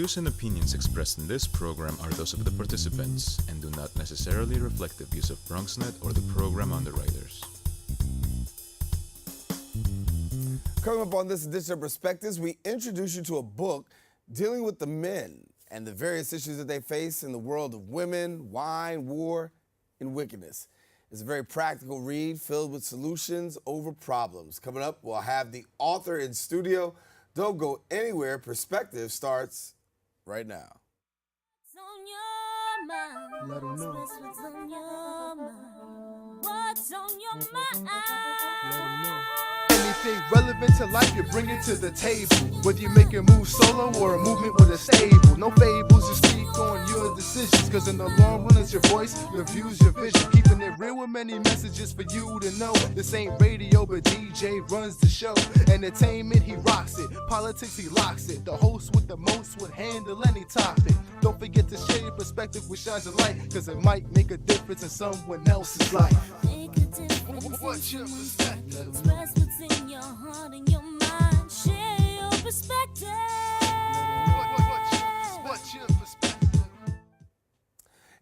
views and opinions expressed in this program are those of the participants and do not necessarily reflect the views of Bronxnet or the program underwriters. Coming up on this edition of Perspectives, we introduce you to a book dealing with the men and the various issues that they face in the world of women, wine, war, and wickedness. It's a very practical read filled with solutions over problems. Coming up, we'll have the author in studio. Don't go anywhere. Perspective starts right now. What's on your mind? Let 'em know. What's on your mind? What's on your mind? Let 'em know. Anything relevant to life, you bring it to the table. Whether you make a move solo or a movement with a stable. No fables, you speak on your decisions. Cause in the long run, it's your voice, your views, your vision. Keeping it real with many messages for you to know. This ain't radio, but DJ runs the show. Entertainment, he rocks it. Politics, he locks it. The host with the most would handle any topic. Don't forget to share your perspective with shines of light. Cause it might make a difference in someone else's life. Make a difference. What's your perspective? Express what's in your heart and your mind. Share your perspective. What's your perspective?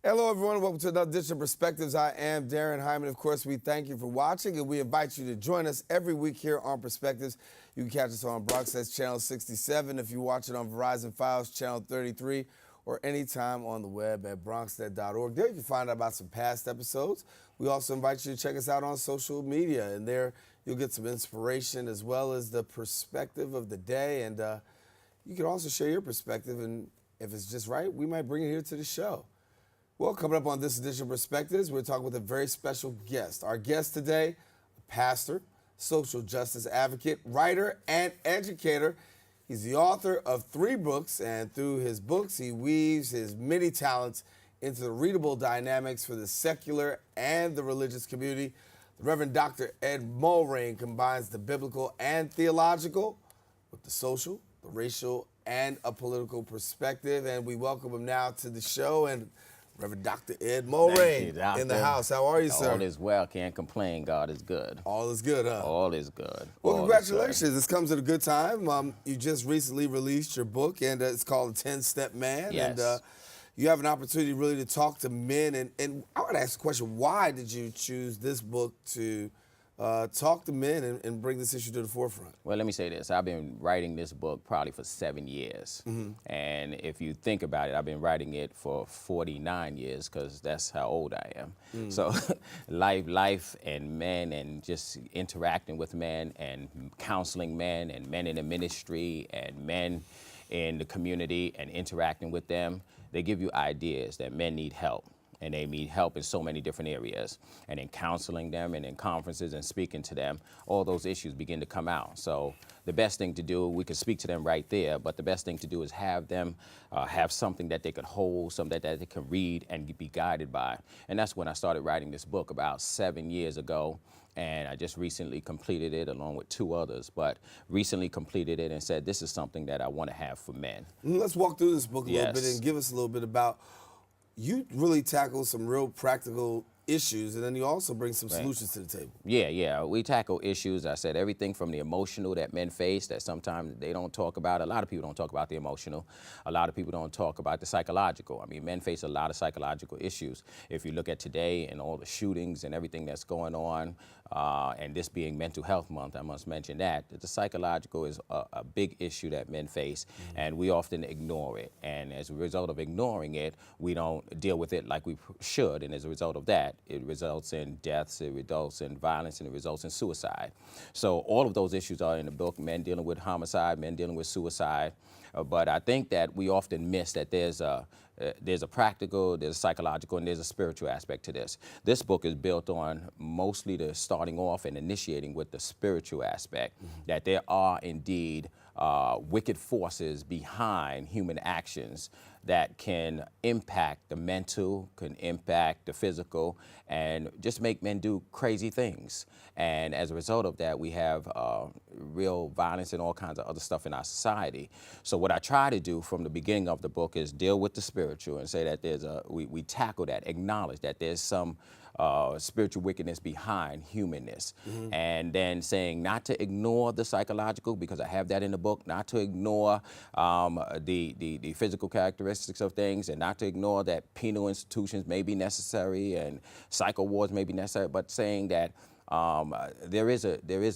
Hello, everyone. Welcome to another edition of Perspectives. I am Daren, Jaime. Of course, we thank you for watching, and we invite you to join us every week here on Perspectives. You can catch us on Bronxnet channel 67 if you watch it on Verizon Files channel 33, or anytime on the web at bronxnet.org. There you can find out about some past episodes. We also invite you to check us out on social media, and there you'll get some inspiration as well as the perspective of the day, and you can also share your perspective, and if it's just right, we might bring it here to the show. Well, coming up on this edition of Perspectives, we're talking with a very special guest. Our guest today, a pastor, social justice advocate, writer, and educator. He's the author of 3 books, and through his books, he weaves his many talents into the readable dynamics for the secular and the religious community. The Reverend Dr. Ed Mulraine combines the biblical and theological with the social, the racial, and a political perspective. And we welcome him now to the show. And Reverend Dr. Ed Mulraine in the house. How are you, sir? All is well. Can't complain. God is good. All is good, huh? All is good. Well, All is congratulations. good. This comes at a good time. You just recently released your book, and it's called The 10-Step Man. Yes. And you have an opportunity really to talk to men. And I want to ask the question, why did you choose this book to talk to men and bring this issue to the forefront? Well, let me say this. I've been writing this book probably for 7 years. Mm-hmm. And if you think about it, I've been writing it for 49 years because that's how old I am. So life and men and just interacting with men and counseling men and men in the ministry and men in the community and interacting with them, they give you ideas that men need help. And they need help in so many different areas. And in counseling them and in conferences and speaking to them, all those issues begin to come out. So the best thing to do, we can speak to them right there, but the best thing to do is have them have something that they could hold, something that they can read and be guided by. And that's when I started writing this book about 7 years ago. And I just recently completed it along with 2 others, but recently completed it and said, this is something that I want to have for men. Let's walk through this book a little bit Yes. and give us a little bit about. You really tackle some real practical issues, and then you also bring some solutions to the table. Yeah. We tackle issues. I said everything from the emotional that men face that sometimes they don't talk about. A lot of people don't talk about the emotional. A lot of people don't talk about the psychological. I mean, men face a lot of psychological issues. If you look at today and all the shootings and everything that's going on, and this being Mental Health Month, I must mention that the psychological is a big issue that men face, and we often ignore it. And as a result of ignoring it, we don't deal with it like we should. And as a result of that, it results in deaths, it results in violence, and it results in suicide. So all of those issues are in the book, men dealing with homicide, men dealing with suicide. But I think that we often miss that there's a practical, there's a psychological, and there's a spiritual aspect to this. This book is built on mostly the starting off and initiating with the spiritual aspect, that there are indeed wicked forces behind human actions that can impact the mental, can impact the physical, and just make men do crazy things. And as a result of that, we have real violence and all kinds of other stuff in our society. So what I try to do from the beginning of the book is deal with the spiritual and say that we tackle that, acknowledge that there's some spiritual wickedness behind humanness. And then saying not to ignore the psychological, because I have that in the book, not to ignore the physical characteristics of things, and not to ignore that penal institutions may be necessary and psycho wards may be necessary, but saying that there is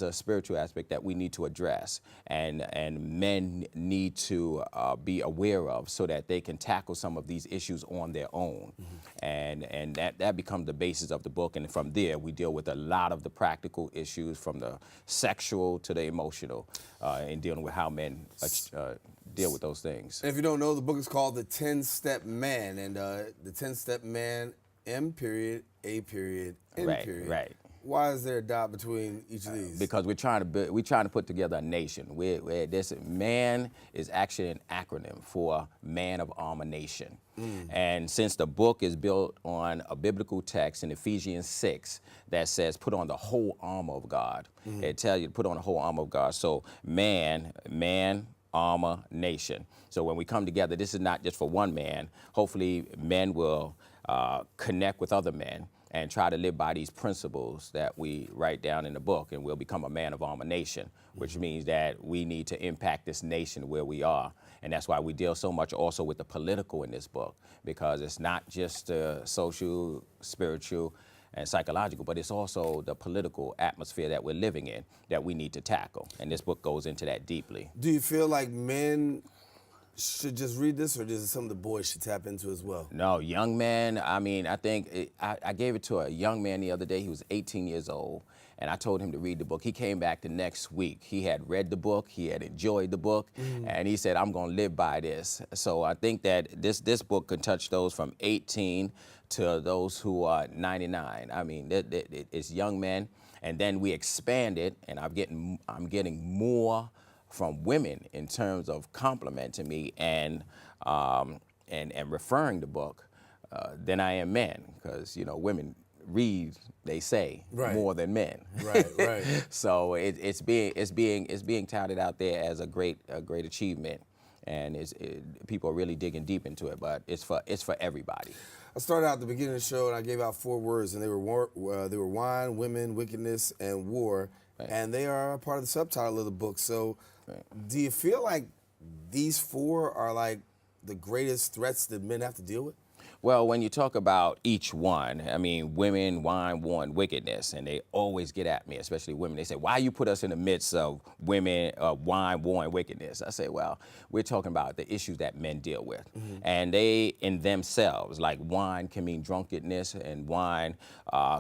a spiritual aspect that we need to address, and men need to be aware of, so that they can tackle some of these issues on their own. And that becomes the basis of the book, and from there we deal with a lot of the practical issues, from the sexual to the emotional, in dealing with how men deal with those things. And if you don't know, the book is called The 10-Step Man, and the 10-Step Man, M period, A period, N period. Right. Why is there a dot between each of these? Because we're trying to put together a nation. This MAN is actually an acronym for Man of Armor Nation. And since the book is built on a biblical text in Ephesians 6 that says, put on the whole armor of God. It tells you to put on the whole armor of God. So man, armor, nation. So when we come together, this is not just for one man. Hopefully men will connect with other men and try to live by these principles that we write down in the book, and we'll become a man of armor nation, which means that we need to impact this nation where we are. And that's why we deal so much also with the political in this book, because it's not just social, spiritual, and psychological, but it's also the political atmosphere that we're living in that we need to tackle. And this book goes into that deeply. Do you feel like men should just read this, or is it something the boys should tap into as well? No, young men, I mean, I think I gave it to a young man the other day. He was 18 years old, and I told him to read the book. He came back the next week. He had read the book, he had enjoyed the book, and he said, I'm gonna live by this. So I think that this book can touch those from 18 to those who are 99. I mean, it's young men, and then we expand it, and I'm getting more from women in terms of complimenting me and referring the book than I am men, because women read, they say, more than men. Right. So it's being touted out there as a great achievement, and people are really digging deep into it. But it's for everybody. I started out at the beginning of the show and I gave out 4 words, and they were wine, women, wickedness, and war, and they are a part of the subtitle of the book. So. Do you feel like these 4 are like the greatest threats that men have to deal with? Well, when you talk about each one, I mean, women, wine, war, and wickedness, and they always get at me, especially women. They say, why you put us in the midst of women, wine, war, and wickedness? I say, well, we're talking about the issues that men deal with. And they, in themselves, like wine can mean drunkenness, and wine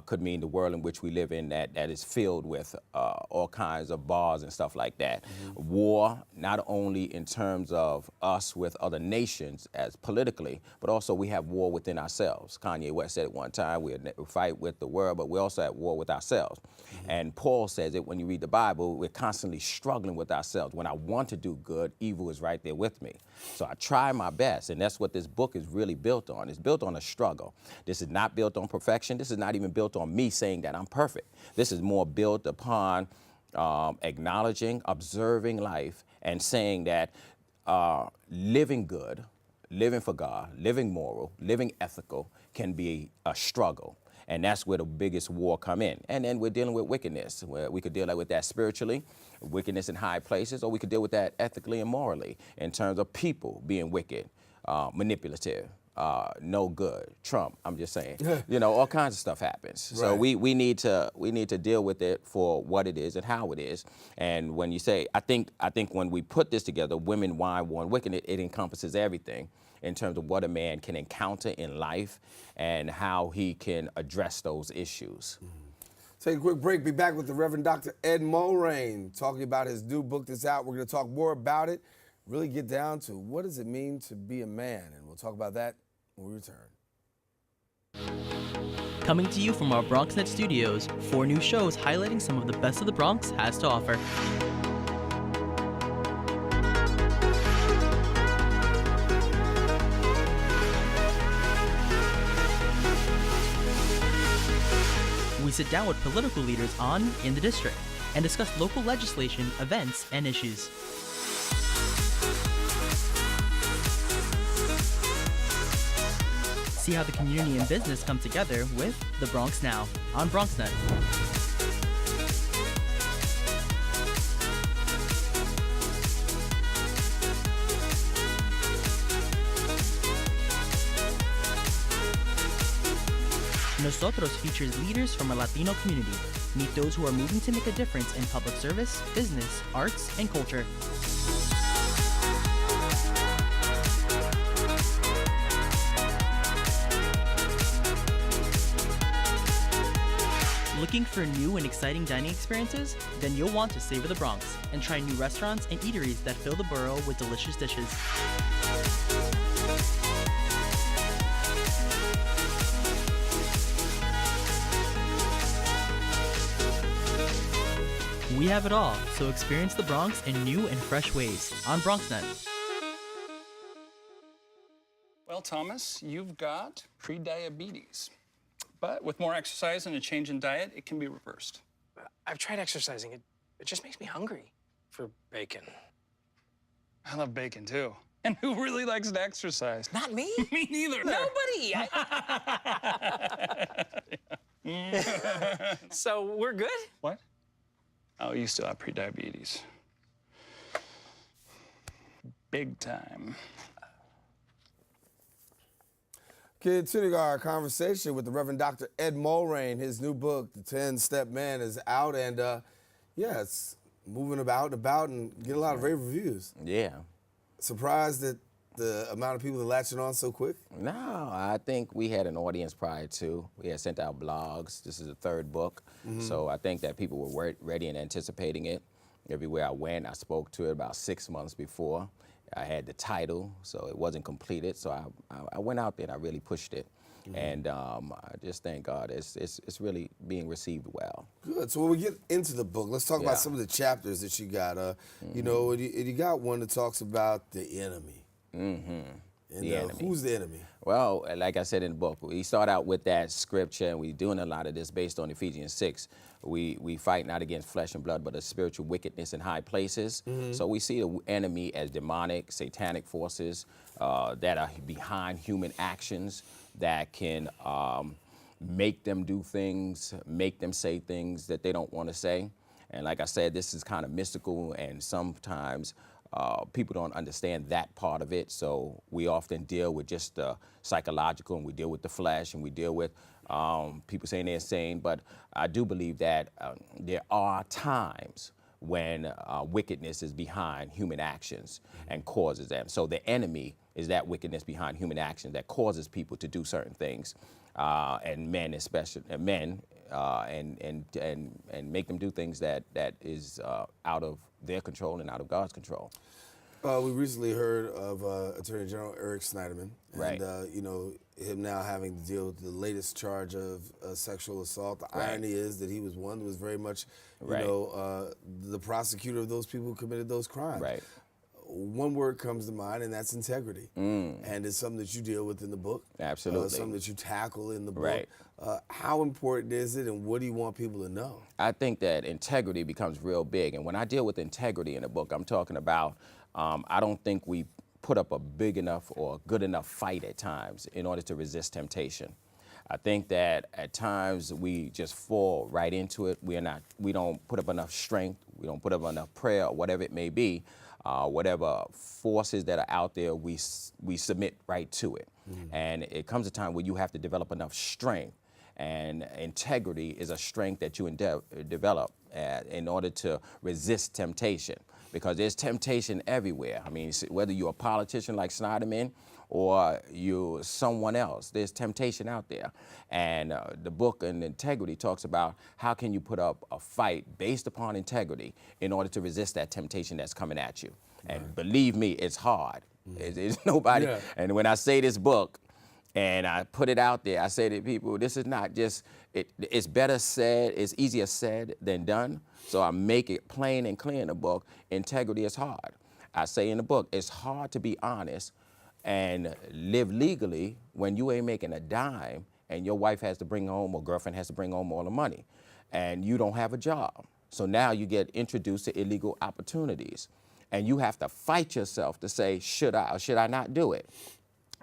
could mean the world in which we live in that is filled with all kinds of bars and stuff like that. War, not only in terms of us with other nations as politically, but also we have war within ourselves. Kanye West said it one time, we fight with the world, but we're also at war with ourselves. And Paul says it when you read the Bible, we're constantly struggling with ourselves. When I want to do good, evil is right there with me. So I try my best, and that's what this book is really built on. It's built on a struggle. This is not built on perfection. This is not even built on me saying that I'm perfect. This is more built upon acknowledging, observing life, and saying that living good, living for God, living moral, living ethical can be a struggle. And that's where the biggest war come in. And then we're dealing with wickedness, where we could deal with that spiritually, wickedness in high places, or we could deal with that ethically and morally in terms of people being wicked, manipulative, no good, Trump, I'm just saying. All kinds of stuff happens. So we need to deal with it for what it is and how it is. And when you say, I think when we put this together, women, wine, war, and wickedness, it encompasses everything in terms of what a man can encounter in life and how he can address those issues. Take a quick break. Be back with the Reverend Dr. Ed Mulraine talking about his new book that's out. We're going to talk more about it, really get down to what does it mean to be a man, and we'll talk about that when we return. Coming to you from our Bronxnet studios, 4 new shows highlighting some of the best of the Bronx has to offer. sit down with political leaders on in the district and discuss local legislation, events, and issues. See how the community and business come together with The Bronx Now on Bronxnet. Nosotros features leaders from our Latino community. Meet those who are moving to make a difference in public service, business, arts, and culture. Looking for new and exciting dining experiences? Then you'll want to savor the Bronx and try new restaurants and eateries that fill the borough with delicious dishes. We have it all, so experience the Bronx in new and fresh ways on Bronxnet. Well, Thomas, you've got prediabetes. But with more exercise and a change in diet, it can be reversed. I've tried exercising. It just makes me hungry for bacon. I love bacon, too. And who really likes to exercise? Not me. Me neither. Nobody. So we're good? What? Oh, you still have prediabetes. Big time. Continuing our conversation with the Reverend Dr. Ed Mulraine. His new book, The 10-Step Man, is out, and yeah, it's moving about and getting a lot of rave reviews. Yeah. Surprised that the amount of people that latching on so quick? No, I think we had an audience prior to. We had sent out blogs. This is the third book. So I think that people were ready and anticipating it. Everywhere I went, I spoke to it about 6 months before. I had the title, so it wasn't completed. So I went out there and I really pushed it. And I just thank God it's really being received well. Good. So when we get into the book, let's talk about some of the chapters that you got. You know, and you got one that talks about the enemy. And The enemy. who's the enemy? Well, like I said in the book, we start out with that scripture, and we're doing a lot of this based on Ephesians 6. We fight not against flesh and blood, but a spiritual wickedness in high places. So we see the enemy as demonic, satanic forces that are behind human actions that can make them do things, make them say things that they don't want to say. And like I said, this is kind of mystical, and sometimes people don't understand that part of it, so we often deal with just the psychological, and we deal with the flesh, and we deal with people saying they're insane. But I do believe that there are times when wickedness is behind human actions and causes them. So the enemy is that wickedness behind human actions that causes people to do certain things, and men especially, and make them do things that is out of their control and out of God's control. We recently heard of Attorney General Eric Snyderman, Right. and you know, him now having to deal with the latest charge of sexual assault. The Right. irony is that he was one that was very much, you Right. know, the prosecutor of those people who committed those crimes. Right. One word comes to mind, and that's integrity. And it's something that you deal with in the book. Absolutely. Something that you tackle in the book. Right. How important is it, and what do you want people to know? I think that integrity becomes real big. And when I deal with integrity in the book, I'm talking about, I don't think we put up a big enough or good enough fight at times in order to resist temptation. I think that at times we just fall right into it. We don't put up enough strength. We don't put up enough prayer, or whatever it may be. Whatever forces that are out there, we submit right to it. And it comes a time where you have to develop enough strength. And integrity is a strength that you develop in order to resist temptation, because there's temptation everywhere. I mean, whether you're a politician like Snyderman or you're someone else, there's temptation out there. And the book on integrity talks about how can you put up a fight based upon integrity in order to resist that temptation that's coming at you. And believe me, it's hard. It's nobody. Yeah. And when I say this book, and I put it out there, I say to people, this is not just, it's better said, it's easier said than done. So I make it plain and clear in the book. Integrity is hard. I say in the book, it's hard to be honest and live legally when you ain't making a dime and your wife has to bring home, or girlfriend has to bring home all the money, and you don't have a job. So now you get introduced to illegal opportunities, and you have to fight yourself to say, should I or should I not do it?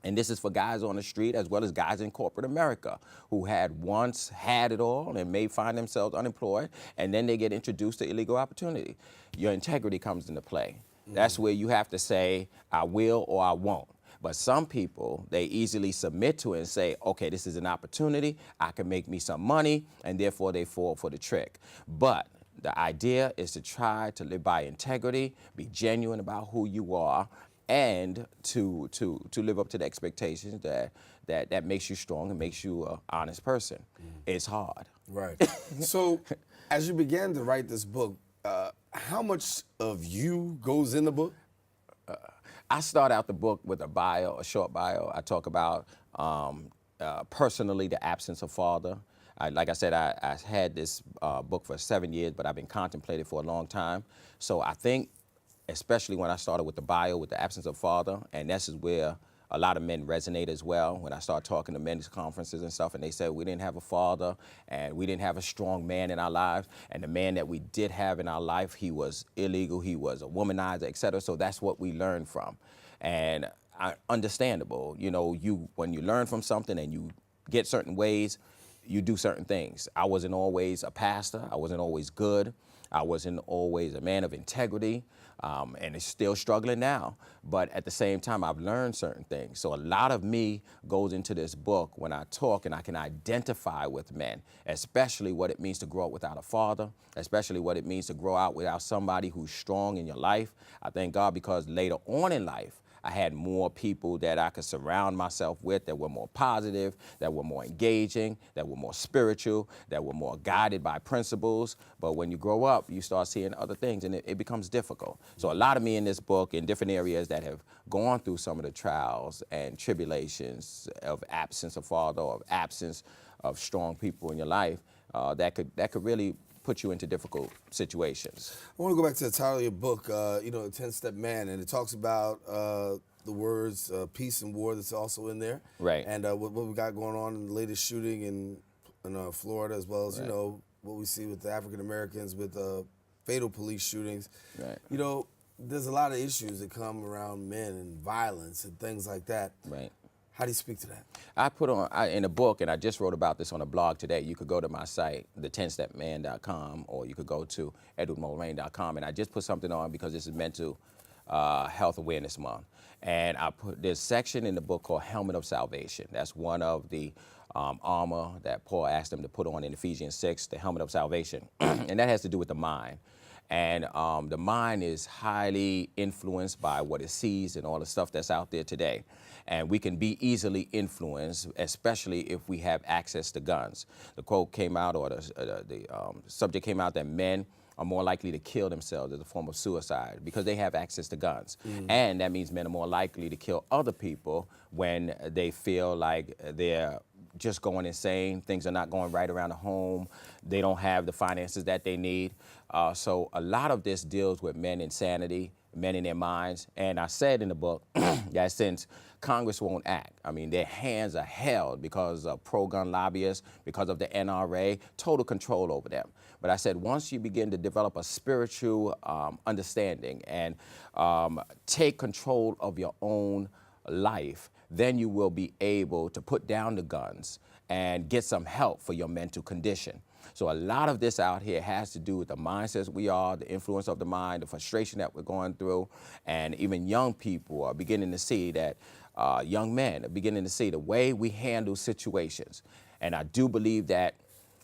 And this is for guys on the street as well as guys in corporate America who had once had it all and may find themselves unemployed, and then they get introduced to illegal opportunity. Your integrity comes into play. That's where you have to say, I will or I won't. But some people, they easily submit to it and say, okay, this is an opportunity, I can make me some money, and therefore they fall for the trick. But the idea is to try to live by integrity, be genuine about who you are, and to live up to the expectations that makes you strong and makes you an honest person. It's hard. Right. So, as you began to write this book, how much of you goes in the book? I start out the book with a bio, a short bio. I talk about personally the absence of father. Like I said, I had this book for 7 years, but I've been contemplating for a long time. So I think, especially when I started with the bio, with the absence of father, and this is where a lot of men resonate as well. When I start talking to men's conferences and stuff, and they said we didn't have a father, and we didn't have a strong man in our lives, and the man that we did have in our life, he was illegal, he was a womanizer, etc. So that's what we learned from. And understandable, you know, when you learn from something and you get certain ways, you do certain things. I wasn't always a pastor, I wasn't always good, I wasn't always a man of integrity, and it's still struggling now. But at the same time, I've learned certain things. So a lot of me goes into this book when I talk, and I can identify with men, especially what it means to grow up without a father, especially what it means to grow out without somebody who's strong in your life. I thank God, because later on in life, I had more people that I could surround myself with that were more positive, that were more engaging, that were more spiritual, that were more guided by principles. But when you grow up, you start seeing other things, and it becomes difficult. So a lot of me in this book, in different areas that have gone through some of the trials and tribulations of absence of father, or of absence of strong people in your life, that could really put you into difficult situations. I want to go back to the title of your book, you know, The 10-Step Man, and it talks about the words peace and war that's also in there. Right. And what we got going on in the latest shooting in Florida, as well as, you know, what we see with the African Americans with fatal police shootings. Right. You know, there's a lot of issues that come around men and violence and things like that. Right. How do you speak to that? I put on, in a book, and I just wrote about this on a blog today. You could go to my site, the10stepman.com, or you could go to edwardmulraine.com, and I just put something on because this is Mental Health Awareness Month. And I put this section in the book called Helmet of Salvation. That's one of the armor that Paul asked them to put on in Ephesians 6, the helmet of salvation. And that has to do with the mind. And the mind is highly influenced by what it sees and all the stuff that's out there today. And we can be easily influenced, especially if we have access to guns. The quote came out, or the subject came out, that men are more likely to kill themselves as a form of suicide because they have access to guns. And that means men are more likely to kill other people when they feel like they're just going insane, things are not going right around the home, they don't have the finances that they need. So a lot of this deals with men insanity, men in their minds. And I said in the book that since Congress won't act, I mean, their hands are held because of pro-gun lobbyists, because of the NRA, total control over them. But I said, once you begin to develop a spiritual understanding and take control of your own life, then you will be able to put down the guns and get some help for your mental condition. So a lot of this out here has to do with the mindsets we are, the influence of the mind, the frustration that we're going through, and even young people are beginning to see that, young men are beginning to see the way we handle situations. And I do believe that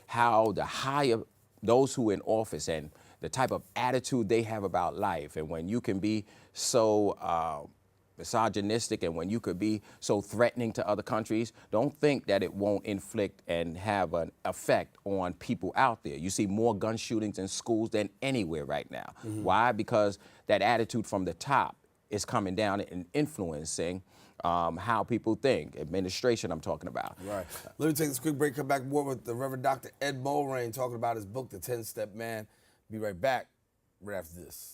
how the higher those who are in office and the type of attitude they have about life, and when you can be so misogynistic and when you could be so threatening to other countries, don't think that it won't inflict and have an effect on people out there. You see more gun shootings in schools than anywhere right now. Why? Because that attitude from the top is coming down and influencing how people think, administration I'm talking about. Right. Let me take this quick break, come back more with the Reverend Dr. Ed Mulraine talking about his book, The 10-Step Man. Be right back right after this.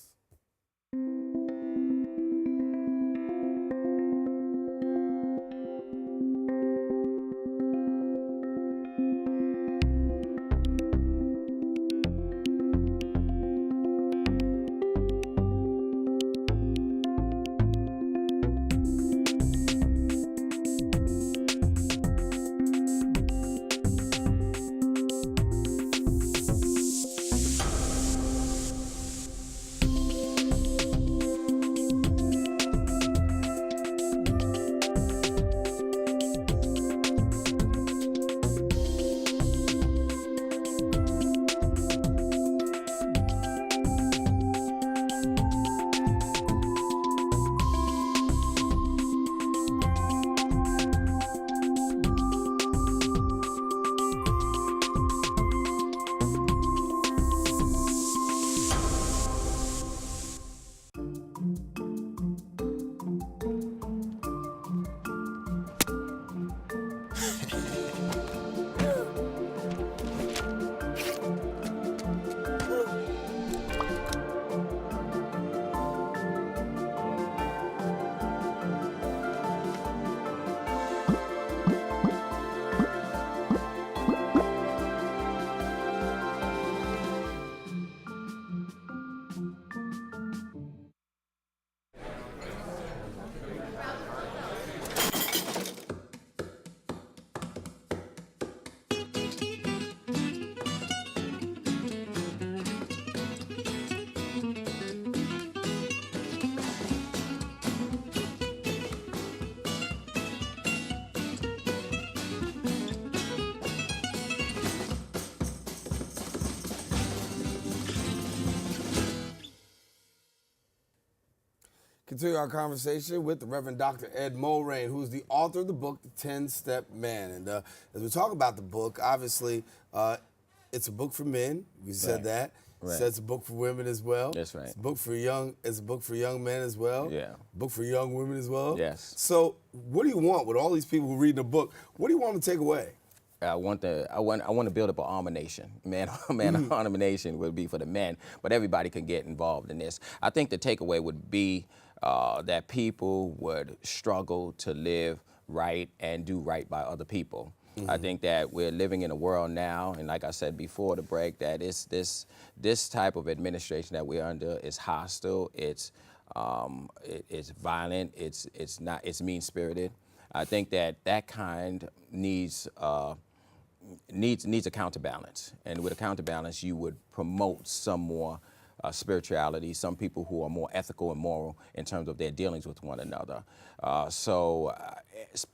continue our conversation with the Reverend Dr. Ed Mulraine, who's the author of the book, The 10-Step Man. And as we talk about the book, obviously, it's a book for men. We said that. Right. So it's a book for women as well. That's right. It's a book for young men as well. Yeah. Book for young women as well. Yes. So what do you want with all these people who read the book? What do you want them to take away? I want to build up an armor nation. Armor nation would be for the men, but everybody can get involved in this. I think the takeaway would be that people would struggle to live right and do right by other people. I think that we're living in a world now, and like I said before the break, that this type of administration that we're under is hostile. It's violent. It's mean-spirited. I think that kind needs a counterbalance, and with a counterbalance, you would promote some more spirituality, some people who are more ethical and moral in terms of their dealings with one another.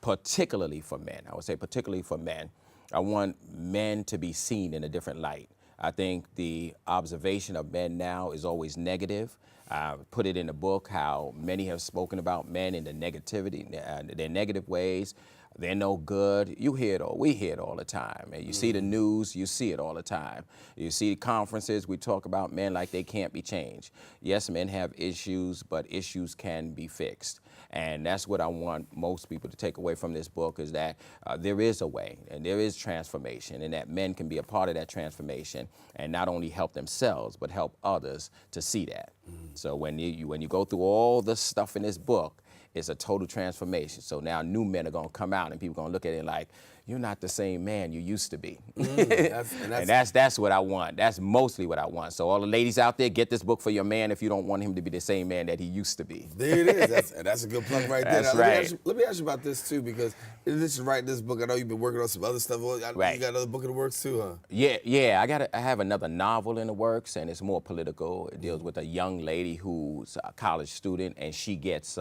Particularly for men, I would say particularly for men, I want men to be seen in a different light. I think the observation of men now is always negative. I put it in the book how many have spoken about men in the negativity, their negative ways. They're no good. You hear it all. We hear it all the time. And you see the news, you see it all the time. You see conferences, we talk about men like they can't be changed. Yes, men have issues, but issues can be fixed. And that's what I want most people to take away from this book, is that there is a way and there is transformation, and that men can be a part of that transformation and not only help themselves, but help others to see that. So when you go through all the stuff in this book, it's a total transformation. So now new men are gonna come out and people are gonna look at it like, you're not the same man you used to be. That's what I want. That's mostly what I want. So all the ladies out there, get this book for your man if you don't want him to be the same man that he used to be. There it is. That's a good plug right there. That's now, right. Let me ask you about this too, because in addition to writing this book, I know you've been working on some other stuff. Right. You got another book in the works too, huh? Yeah. I have another novel in the works, and it's more political. It deals with a young lady who's a college student, and she gets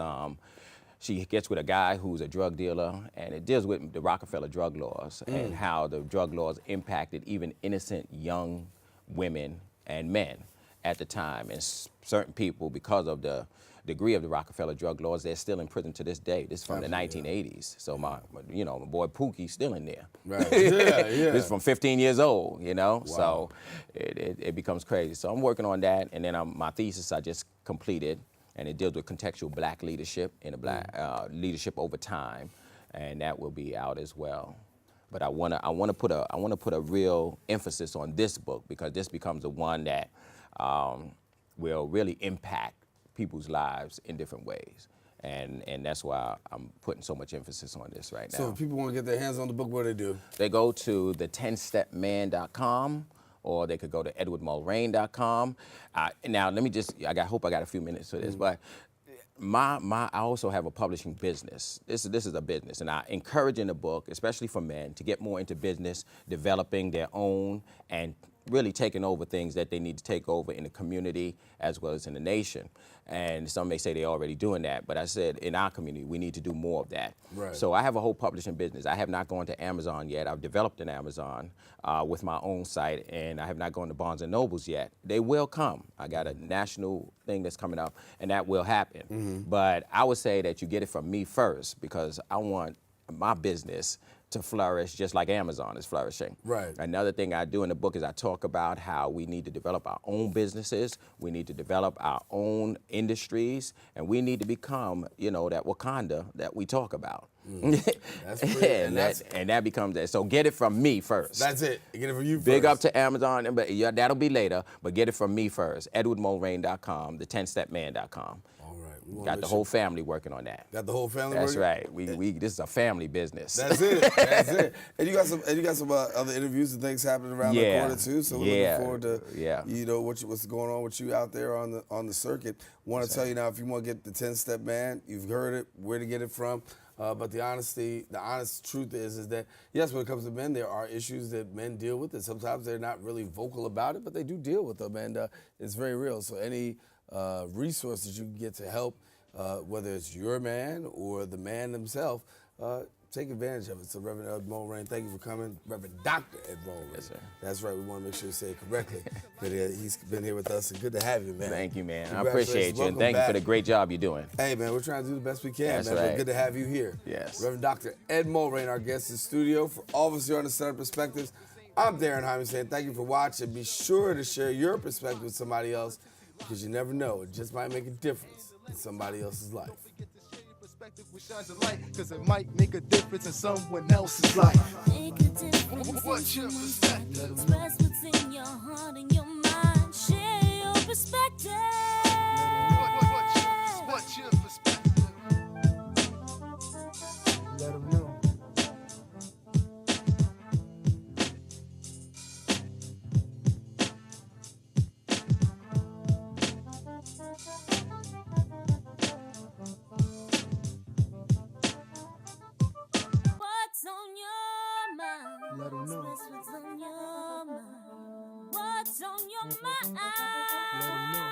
with a guy who's a drug dealer, and it deals with the Rockefeller drug laws and how the drug laws impacted even innocent young women and men at the time. And certain people, because of the degree of the Rockefeller drug laws, they're still in prison to this day. This is from the 1980s. So my boy Pookie's still in there. Right. Yeah. This is from 15 years old, Wow. So it becomes crazy. So I'm working on that, and then my thesis I just completed. And it deals with contextual black leadership and black leadership over time, and that will be out as well. But I wanna put a real emphasis on this book, because this becomes the one that will really impact people's lives in different ways, and that's why I'm putting so much emphasis on this right now. So if people want to get their hands on the book, what do they do? They go to the10stepman.com. or they could go to edwardmulraine.com. Now, let me I hope I got a few minutes for this, but I also have a publishing business. This is a business, and I encourage in the book, especially for men, to get more into business, developing their own, and really taking over things that they need to take over in the community as well as in the nation. And some may say they're already doing that, but I said in our community, we need to do more of that. Right. So I have a whole publishing business. I have not gone to Amazon yet. I've developed an Amazon with my own site, and I have not gone to Barnes & Nobles yet. They will come. I got a national thing that's coming up, and that will happen. But I would say that you get it from me first, because I want my business to flourish just like Amazon is flourishing. Right. Another thing I do in the book is I talk about how we need to develop our own businesses, we need to develop our own industries, and we need to become, that Wakanda that we talk about. That's pretty, and that becomes that. So get it from me first. That's it. Get it from you first. Big up to Amazon, but that'll be later, but get it from me first. edwardmulraine.com, the10stepman.com. Got the whole family working on that. Got the whole family That's working? right. This is a family business. That's it. That's it. And you got some other interviews and things happening around the corner too. So we're looking forward to what's going on with you out there on the circuit. Want to tell you now, if you want to get the 10-Step Man, you've heard it, where to get it from. But the honest truth is that, yes, when it comes to men, there are issues that men deal with, and sometimes they're not really vocal about it, but they do deal with them, and it's very real. So any resources you can get to help, whether it's your man or the man himself, take advantage of it. So Reverend Ed Mulraine, thank you for coming. Reverend Dr. Ed Mulraine. Yes, sir. That's right. We want to make sure you say it correctly. But he's been here with us, and good to have you, man. Thank you, man. I Congratulations. appreciate you, and Welcome thank you for back. the great job you're doing. Hey, man, we're trying to do the best we can, That's man. But right. good to have you here. Yes. Reverend Dr. Ed Mulraine, our guest in the studio. For all of us here on the Center Perspectives, I'm Daren Jaime saying thank you for watching. Be sure to share your perspective with somebody else, because you never know. It just might make a difference in somebody else's life. Which shines a light, cause it might make a difference in someone else's life. Make a difference. What's your perspective? Express what's in your heart and your mind. Share your perspective. What's your perspective? Let them know. What's on your mind? Let 'em know. Express what's on your mind. What's on your mind? Let 'em know.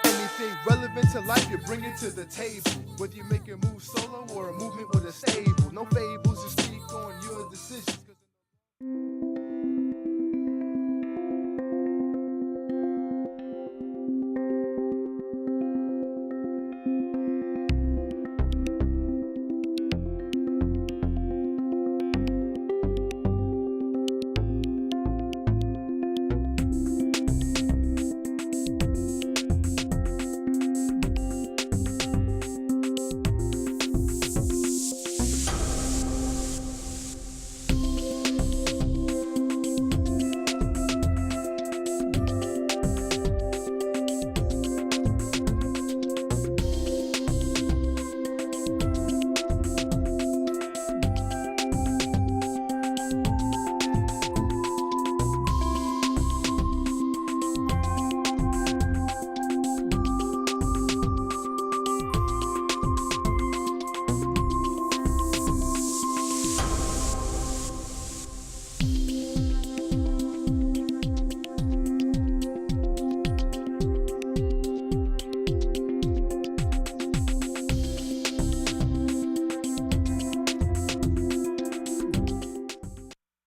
Anything relevant to life, you bring it to the table. Whether you make a move solo or a movement with a stable. No fables, you speak on your